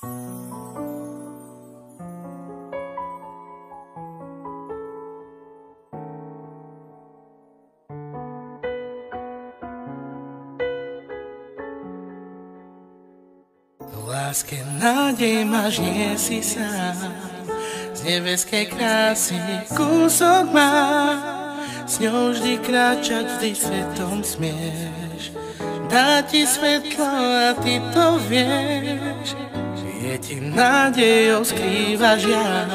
Láske nádej máš, nie si sám. Z nebeskej krásy kúsok má. S ňou vždy kráčať, vždy svetom smieš. Dá ti svetlo a ty to vieš. Je ti nádejou skrýva žiaľ.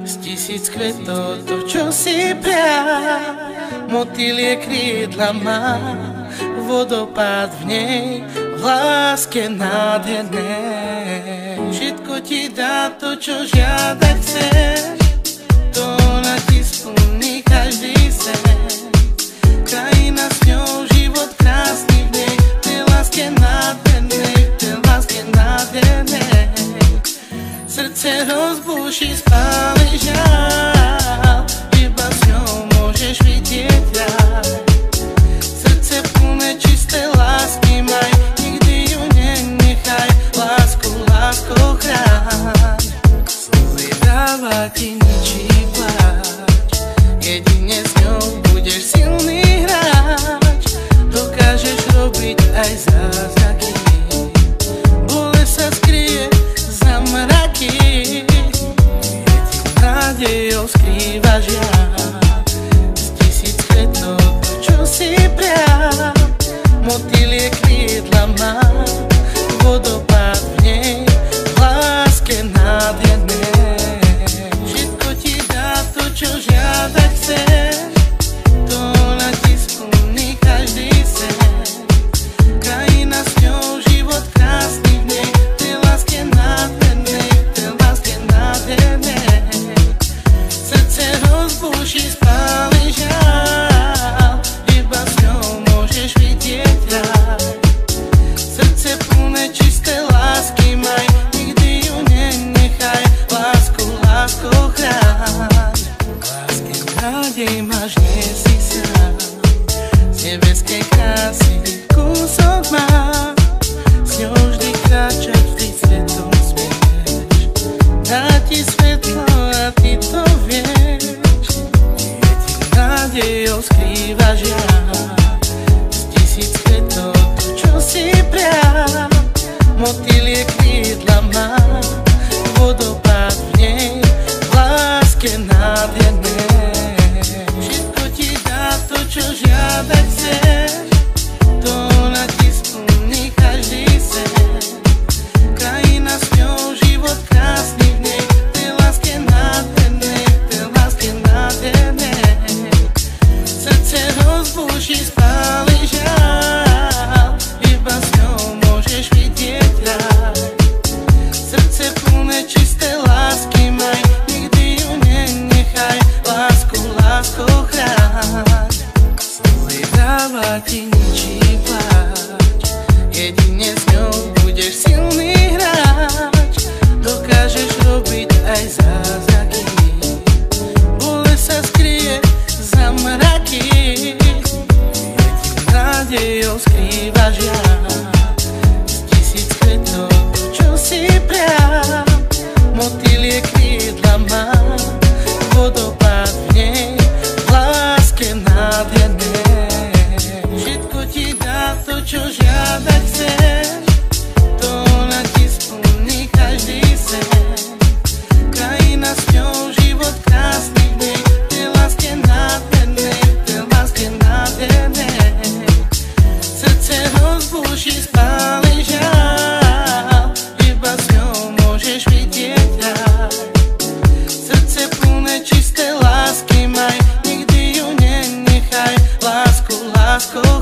Z tisíc kvetov to, čo si prial. Motýl je krídla má, vodopád v nej, v láske nádhernej. Všetko ti dá to, čo žiadať chceš, to ona ti splní každý sen. Krajina s ňou, život krásny v nej, v tej láske nádhernej, v tej láske nádhernej. Srdce rozbúši, spáli žiaľ, iba s ňou môžeš vidieť raj. Srdce plné čisté lásky maj, nikdy ju nenechaj, lásku, láskou chráň. Slzy dáva ti ničí pláč, jedine s ňou budeš silný hráč. Dokážeš robiť aj zázraky, bolesť sa skryje za mraky. Je ti nádejou skrýva žiaľ, z tisíc kvetov to, čo si prial. Motýl je krídla má, vodopád v nej, v láske nádhernej. Všetko ti dá to, čo žiadať chceš, to ona ti splní každý sen. Krajina s ňou, život krásny v nej, v tej láske nádhernej, v tej láske nádhernej. Srdce rozbúši, spáli žiaľ, iba s ňou môžeš vidieť raj. Srdce plné čisté lásky maj, nikdy ju nenechaj, lásku, láskou chráň. Láske nádej máš, nie si sám. Z nebeskej krásy kúsok má, s ňou vždy kráčať, vždy svetom smieš. Dá ti svetlo a ty to vieš. Je ti nádejou skrýva žiaľ, z tisíc kvetov to, čo si prial. Motýl je krídla má, vodopád v nej, v láske nádhernej. Všetko ti dá to, čo žiadať chceš, to ona ti splní každý sen. Krajina s ňou, život krásny v nej, v tej láske nádhernej, v tej láske nádhernej. Srdce rozbúši, spáli žiaľ, iba s ňou môžeš vidieť raj. Srdce plné čisté lásky maj, nikdy ju nenechaj, lásku, láskou chráň. Slzy dáva ti ničí pláč, jedine s ňou budeš silný hráč. Dokážeš robiť aj zázraky, bolesť sa skryje za mraky. Je ti nádejou skrýva žiaľ, z tisíc kvetov to, čo si prial. Motýl je krídla má, vodopád v nej, v láske nádhernej. Všetko ti dá to, čo žiadať chceš, to ona ti splní každý sen. Krajina s ňou, život krásny v nej, v tej láske nádhernej, v tej láske nádhernej. Srdce rozbúši, spáli žiaľ, iba s ňou môžeš vidieť raj. Srdce plné čisté lásky maj, nikdy ju nenechaj, lásku, láskou